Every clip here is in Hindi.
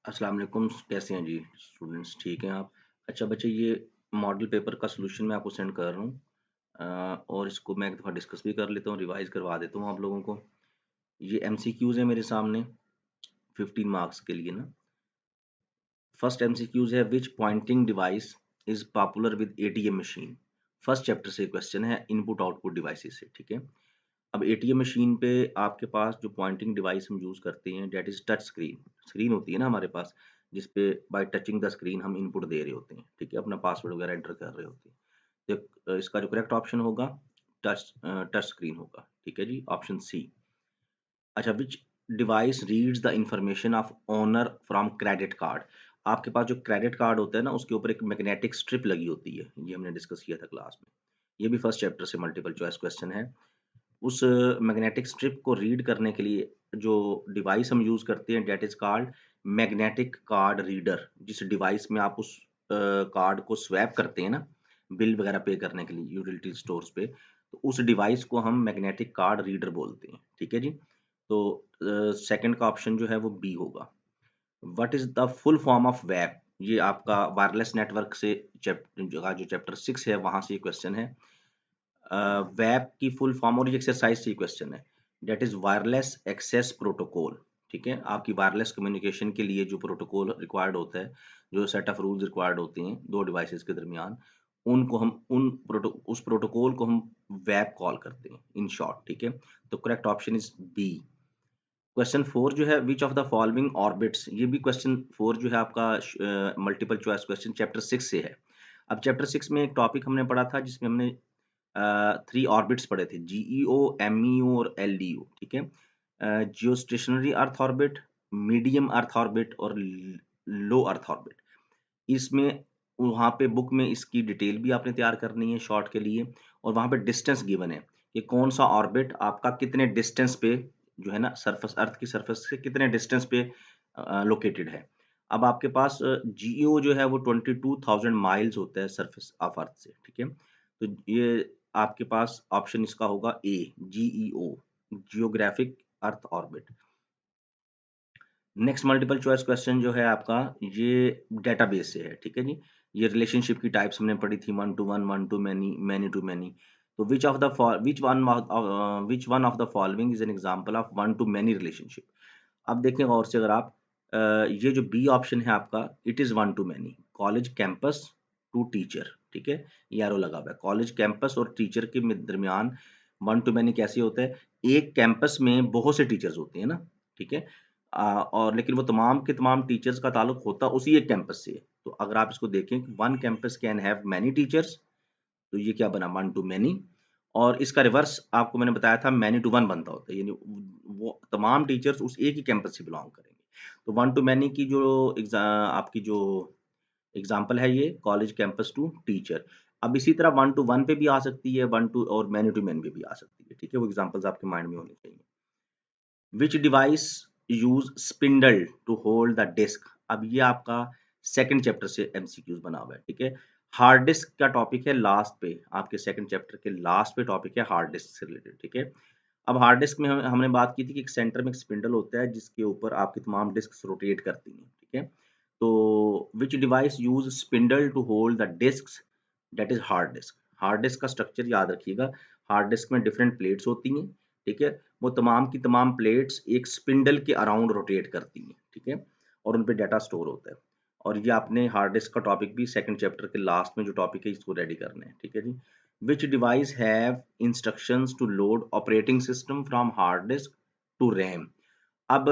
अस्सलाम वालेकुम, कैसे हैं जी स्टूडेंट्स? ठीक हैं आप? अच्छा बच्चे, ये मॉडल पेपर का सॉल्यूशन मैं आपको सेंड कर रहा हूँ। और इसको मैं एक दफ़ा डिस्कस भी कर लेता हूँ, रिवाइज़ करवा देता हूँ आप लोगों को। ये एमसीक्यूज़ है मेरे सामने 15 मार्क्स के लिए ना। फर्स्ट एमसीक्यूज़ है, which pointing device is popular with ATM machine? First chapter से क्वेश्चन है, इनपुट आउटपुट डिवाइसेस से, ठीक है? अब एटीएम मशीन पे आपके पास जो पॉइंटिंग डिवाइस हम यूज़ करते हैं, that is touch screen. Screen होती है ना हमारे पास, जिस पे बाय टचिंग द स्क्रीन हम इनपुट दे रहे होते हैं, ठीक है? अपना पासवर्ड वगैरह एंटर कर रहे होते हैं। तो इसका जो करेक्ट ऑप्शन होगा टच स्क्रीन होगा, ठीक है जी? Option C. अच्छा, which device reads the information of owner from credit card? आपके पास जो क्रेडिट कार्ड होता है ना, उसके ऊपर एक मैग्नेटिक स्ट्रिप लगी होती है, ये हमने डिस्कस किया था क्लास में। ये भी फर्स्ट चैप्टर से मल्टीपल चॉइस क्वेश्चन है। उस मैग्नेटिक स्ट्रिप को रीड करने के लिए जो डिवाइस हम यूज़ करते हैं, that is called magnetic card reader. जिस डिवाइस में आप उस कार्ड को स्वैप करते हैं ना, बिल वगैरह पे करने के लिए यूटिलिटी स्टोर्स पे, तो उस डिवाइस को हम मैग्नेटिक कार्ड रीडर बोलते हैं, ठीक है जी? तो सेकंड का ऑप्शन जो है वो बी होगा। What is the full form of web? ये आपका वायरलेस नेटवर्क से जो चैप्टर 6 है, वहाँ से ये क्वेश्चन है। वेब की फुल फॉर्म, और ये एक्सरसाइज से क्वेश्चन है, that is wireless access protocol. ठीक है, आपकी वायरलेस कम्युनिकेशन के लिए जो प्रोटोकॉल रिक्वायर्ड होता है, जो सेट ऑफ रूल्स रिक्वायर्ड होते हैं दो डिवाइसेस के दरमियान, उनको हम उस प्रोटोकॉल को हम वेब कॉल करते हैं इन शॉर्ट, ठीक है? तो correct option is B. Question 4 जो है, which of the following orbits? ये भी क्वेश्चन 4 जो है आपका मल्टीपल चॉइस क्वेश्चन चैप्टर 6 से है। अब चैप्टर 6 में एक टॉपिक हमने पढ़ा था जिसमें हमने 3 ऑर्बिट्स पढ़े थे, जीईओ, एमईओ और एलईओ, ठीक है? Geostationary earth orbit, medium earth orbit और लो अर्थ ऑर्बिट। इसमें वहाँ पे बुक में इसकी डिटेल भी आपने तैयार करनी है शॉर्ट के लिए, और वहाँ पे डिस्टेंस गिवन है कि कौन सा ऑर्बिट आपका कितने डिस्टेंस पे जो है ना, सरफेस अर्थ की सरफेस से कितने डिस्टेंस पे लोकेटेड है। अब आपके पास जीईओ जो है वो 22,000 माइल्स होता है सरफेस ऑफ अर्थ से, ठीक है? तो ये आपके पास ऑप्शन इसका होगा A, GEO, geographic earth orbit. Next multiple choice question जो है आपका, ये डेटाबेस से है, ठीक है जी? ये रिलेशनशिप की टाइप्स हमने पढ़ी थी, one to one, one to many, many to many. तो which one of the following is an example of one to many relationship? अब देखें गौर से, अगर आप ये जो बी ऑप्शन है आपका, it is one to many, college campus to teacher, ठीक है? ये एरो लगा हुआ है, कॉलेज कैंपस और टीचर के दरमियान वन टू मैनी कैसे होता है? एक कैंपस में बहुत से टीचर्स होते हैं ना, ठीक है? और लेकिन वो तमाम के तमाम टीचर्स का ताल्लुक होता उसी एक कैंपस से है। तो अगर आप इसको देखें, one campus can have many teachers, तो ये क्या बना, वन टू मैनी। और इसका रिवर्स आपको मैंने बताया था, मैनी टू वन बनता होता है, यानी वो तमाम टीचर्स उस एक ही कैंपस से बिलोंग करेंगे। तो वन टू मैनी की जो आपकी जो एग्जाम्पल है, ये कॉलेज कैंपस टू टीचर। अब इसी तरह वन टू वन पे भी आ सकती है, वन टू और मैनी टू मैनी पे भी आ सकती है, ठीक है? वो एग्जाम्पल्स आपके माइंड में होने चाहिए। Which device use spindle to hold the disk? अब ये आपका सेकंड चैप्टर से एमसीक्यूज बना हुआ है, ठीक है? हार्ड डिस्क का टॉपिक है लास्ट पे, आपके सेकंड चैप्टर के लास्ट पे टॉपिक है हार्ड डिस्क से रिलेटेड, ठीक है? अब हार्ड डिस्क में हमने बात की थी कि एक सेंटर में एक स्पिंडल होता है जिसके ऊपर आपकी तमाम डिस्क रोटेट करती हैं, ठीक है? तो which device use spindle to hold the disk? That is hard disk. Hard disk का स्ट्रक्चर याद रखिएगा, हार्ड डिस्क में डिफरेंट प्लेट्स होती हैं, ठीक है? वो तमाम की तमाम प्लेट्स एक स्पिंडल के अराउंड रोटेट करती हैं, ठीक है? और उन पे डाटा स्टोर होता है। और ये आपने हार्ड डिस्क का टॉपिक भी सेकंड चैप्टर के लास्ट में जो टॉपिक है, इसको रेडी करना है, ठीक है जी? Which device have instructions to load operating system from hard disk to RAM? अब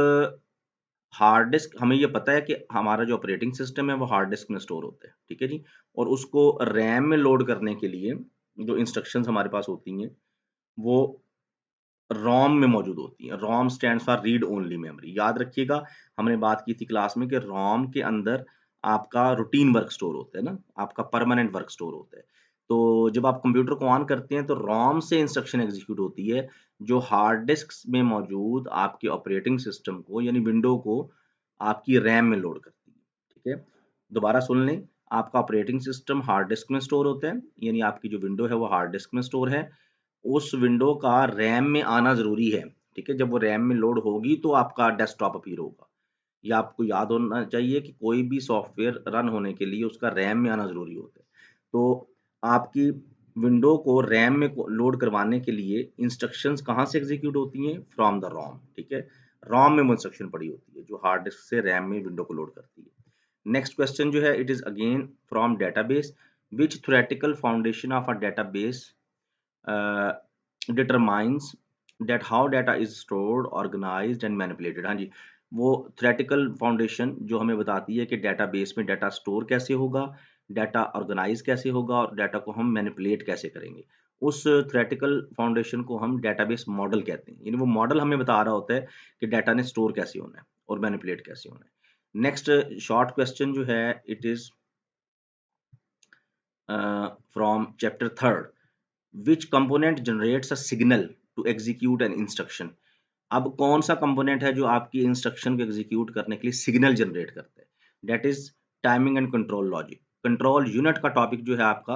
हार्ड डिस्क, हमें ये पता है कि हमारा जो ऑपरेटिंग सिस्टम है वो हार्ड डिस्क में स्टोर होता है, ठीक है जी? और उसको रैम में लोड करने के लिए जो इंस्ट्रक्शंस हमारे पास होती हैं, वो रोम में मौजूद होती है। रोम stands for read only memory. याद रखिएगा, हमने बात की थी क्लास में कि रोम के अंदर आपका रूटीन वर्क स्टोर होता है ना, आपका परमानेंट वर्क स्टोर होता है। तो जब आप कंप्यूटर को ऑन करते हैं तो रोम से इंस्ट्रक्शन एग्जीक्यूट होती है, जो हार्ड डिस्क में मौजूद आपके ऑपरेटिंग सिस्टम को, यानी विंडो को, आपकी रैम में लोड करती है, ठीक है? दोबारा सुन लें, आपका ऑपरेटिंग सिस्टम हार्ड डिस्क में स्टोर होता है, यानी आपकी जो विंडो है वो हार्ड डिस्क में स्टोर है। उस विंडो का रैम में आना ज़रूरी है, ठीक है? जब वो रैम में लोड होगी तो आपका डेस्कटॉप अपीयर होगा। ये आपको याद होना चाहिए कि कोई भी सॉफ्टवेयर रन होने के लिए उसका रैम में आना ज़रूरी होता है। तो आपकी विंडो को रैम में को लोड करवाने के लिए इंस्ट्रक्शंस कहाँ से एग्ज़ीक्यूट होती हैं? फ्रॉम द रोम, ठीक है? रोम में वो इंस्ट्रक्शन पड़ी होती है, जो हार्ड डिस्क से रैम में विंडो को लोड करती है। नेक्स्ट क्वेश्चन जो है, it is again from database, which theoretical foundation of a database determines that how data is stored, organised and manipulated. हाँ जी, वो थ्योरेटिकल फाउंडेशन जो हमें बताती है कि डेटाबेस में डाटा स्टोर कैसे होगा, डाटा ऑर्गेनाइज कैसे होगा और डाटा को हम मैनिपुलेट कैसे करेंगे। उस थ्योरेटिकल फाउंडेशन को हम डेटाबेस मॉडल कहते हैं। यानी वो मॉडल हमें बता रहा होता है कि डाटा ने स्टोर कैसे होना है और मैनिपुलेट कैसे होना है। नेक्स्ट शॉर्ट क्वेश्चन जो है, it is from chapter third, which component generates a signal to execute an instruction। अब कौन सा कंपोनेंट है जो आपकी इंस्ट्रक्शन को एग्जीक्यूट करने के लिए सिग्नल जनरेट करता है? That is timing and control logic. Control unit का टॉपिक जो है आपका,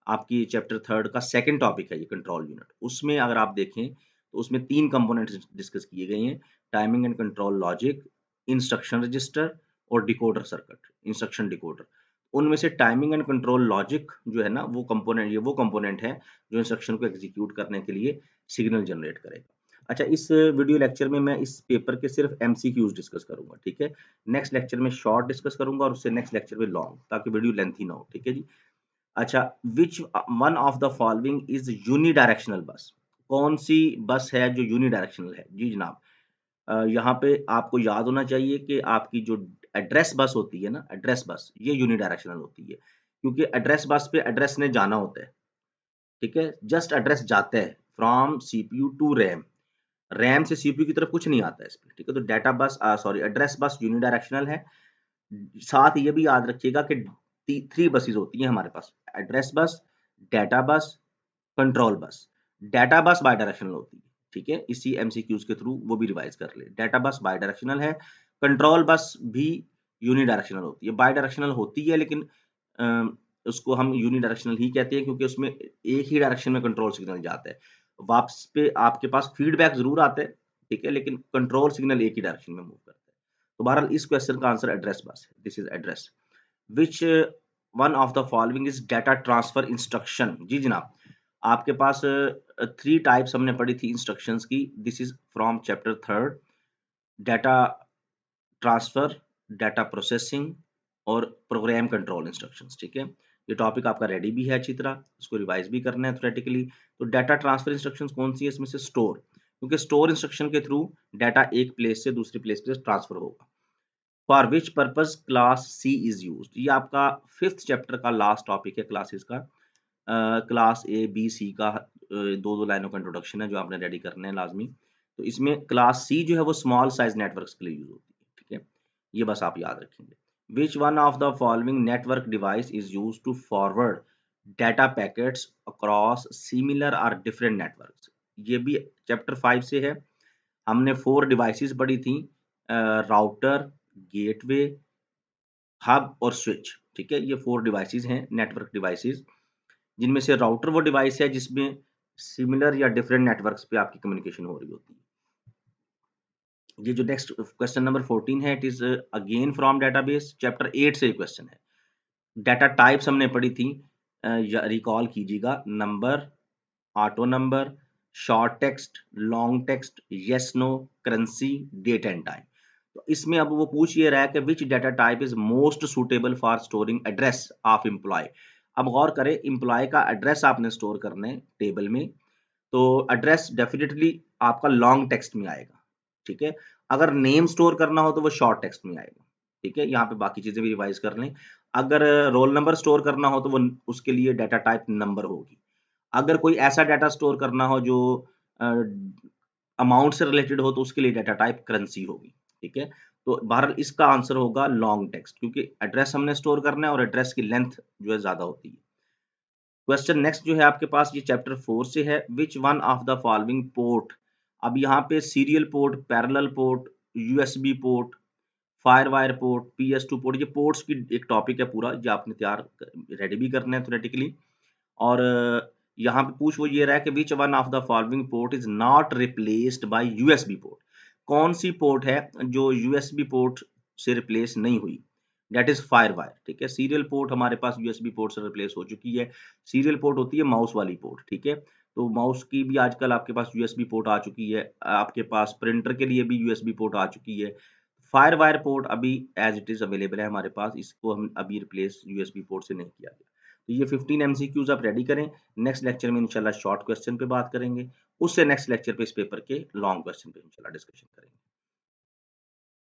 आपकी चैप्टर थर्ड का सेकंड टॉपिक है ये कंट्रोल यूनिट। उसमें अगर आप देखें तो उसमें 3 कंपोनेंट्स डिस्कस किए गए हैं, timing and control logic, instruction register और डिकोडर सर्किट, इंस्ट्रक्शन डिकोडर। उनमें से टाइमिंग एंड कंट्रोल लॉजिक जो है ना, वो कंपोनेंट है जो इंस्ट्रक्शन को एग्जीक्यूट करने के लिए सिग्नल जनरेट करेगा। अच्छा, इस वीडियो लेक्चर में मैं इस पेपर के सिर्फ एमसीक्यूज डिस्कस करूंगा, ठीक है? नेक्स्ट लेक्चर में शॉर्ट डिस्कस करूंगा और उससे नेक्स्ट लेक्चर में लॉन्ग, ताकि वीडियो लेंथी ना हो, ठीक है जी? अच्छा, विच one of the following is unidirectional बस? कौन सी बस है जो यूनिडायरेक्शनल है? जी जनाब, यहाँ पे आपको याद होना चाहिए कि आपकी जो एड्रेस बस होती है ना, एड्रेस बस, ये यूनिडायरेक्शनल होती है, क्योंकि एड्रेस बस पे एड्रेस ने जाना होता है, ठीक है? जस्ट एड्रेस जाता है from CPU to RAM, RAM से सीपीयू की तरफ कुछ नहीं आता है इसमें, ठीक है? तो डाटा बस सॉरी एड्रेस बस यूनिडायरेक्शनल है। साथ ये भी याद रखिएगा कि 3 बसेस होती हैं हमारे पास, address bus, data bus, control bus. Data bus bidirectional होती है, ठीक है? इसी एमसीक्यूज के थ्रू वो भी रिवाइज कर ले। डाटा बस बाय डायरेक्शनल है, कंट्रोल बस भी यूनिडायरेक्शनल होती है। बाय डायरेक्शनल होती है लेकिन अ, उसको हम यूनिडायरेक्शनल ही कहते हैं, क्योंकि उसमें एक ही डायरेक्शन में कंट्रोल सिग्नल जाता है। वापस पे आपके पास फीडबैक ज़रूर आता है, ठीक है? लेकिन कंट्रोल सिग्नल एक ही डायरेक्शन में मूव करता है। तो बहरहाल इस क्वेश्चन का आंसर एड्रेस बस है। This is address. Which one of the following is data transfer instruction? जी जनाब, आपके पास 3 टाइप्स हमने पढ़ी थी इंस्ट्रक्शंस की। This is from chapter third, data transfer, data processing और प्रोग्राम कंट्रोल इंस्ट्रक्शंस, ठीक है? ये टॉपिक आपका रेडी भी है अच्छी तरह, इसको रिवाइज भी करना है थ्योरेटिकली। तो डाटा ट्रांसफर इंस्ट्रक्शंस कौन सी है? इसमें से स्टोर, क्योंकि स्टोर इंस्ट्रक्शन के थ्रू डाटा एक प्लेस से दूसरी प्लेस पे ट्रांसफर होगा। For which purpose class C is used? ये आपका 5th चैप्टर का लास्ट टॉपिक है क्लासेस का। क्लास ए बी सी का 2-2 लाइनों का इंट्रोडक्शन है जो आपने रेडी करना है लाजमी। तो इसमें क्लास सी जो है वो स्मॉल साइज नेटवर्क्स के लिए यूज होती है, ठीक है? ये बस आप याद रखेंगे। Which one of the following network device is used to forward data packets across similar or different networks? ये भी चैप्टर 5 से है। हमने 4 डिवाइसेस पढ़ी थी, राउटर, गेटवे, हब और स्विच, ठीक है? ये 4 डिवाइसेस हैं, नेटवर्क डिवाइसेस, जिनमें से राउटर वो डिवाइस है जिसमें सिमिलर या डिफरेंट नेटवर्क्स पे आपकी कम्युनिकेशन हो रही होती है। ये जो नेक्स्ट क्वेश्चन नंबर 14 है, it is again from database, chapter 8 से क्वेश्चन है। डाटा टाइप्स हमने पढ़ी थी, रिकॉल कीजिएगा, number, auto number, short text, long text, yes no, currency, date and time. तो इसमें अब वो पूछ ये रहा है कि which data type is most suitable for storing address of employee. अब गौर करें, एम्प्लॉय का एड्रेस आपने स्टोर करना है टेबल में, तो एड्रेस डेफिनेटली आपका लॉन्ग टेक्स्ट में आएगा, ठीक है? अगर नेम स्टोर करना हो तो वो शॉर्ट टेक्स्ट में आएगा, ठीक है? यहाँ पे बाकी चीजें भी रिवाइज कर लें। अगर रोल नंबर स्टोर करना हो तो वो उसके लिए डाटा टाइप नंबर होगी। अगर कोई ऐसा डाटा स्टोर करना हो जो अमाउंट से रिलेटेड हो तो उसके लिए डाटा टाइप करेंसी होगी, ठीक है? तो बहरहाल इसका आंसर होगा लॉन्ग टेक्स्ट, क्योंकि एड्रेस हमने स्टोर करना है और एड्रेस की लेंथ जो है ज्यादा होती है। क्वेश्चन नेक्स्ट जो है आपके पास ये चैप्टर 4 से है, विच one of the following port? अब यहाँ पे serial port, parallel port, USB port, FireWire port, PS2 port, ये पोर्ट्स की एक टॉपिक है पूरा, ये आपने तैयार रेडी भी करना है थ्योरेटिकली। और यहाँ पे पूछ वो ये रहा है कि विच one of the following port is not replaced by USB port? कौन सी पोर्ट है जो यूएसबी पोर्ट से रिप्लेस नहीं हुई, दैट इज़ फायरवायर, ठीक है। सीरियल पोर्ट हमारे पास यूएसबी पोर्ट से रिप्लेस हो चुकी है। सीरियल पोर्ट होती है माउस वाली पोर्ट, ठीक है। तो माउस की भी आजकल आपके पास यूएसबी पोर्ट आ चुकी है, आपके पास प्रिंटर के लिए भी यूएसबी पोर्ट आ चुकी है। फायरवायर पोर्ट अभी एज़ इट इज़ अवेलेबल है हमारे पास, इसको हम अभी रिप्लेस यूएसबी पोर्ट से नहीं किया गया। तो ये 15 एमसीक्यूज़ आप रेडी करें, नेक्स्ट लेक्चर में इंशाल्लाह शॉर्ट क्वेश्चन पे बात करेंगे, उससे नेक्स्ट लेक्चर पे इस पेपर के लॉन्ग क्वेश्चन पे इंशाल्लाह डिस्कशन करेंगे।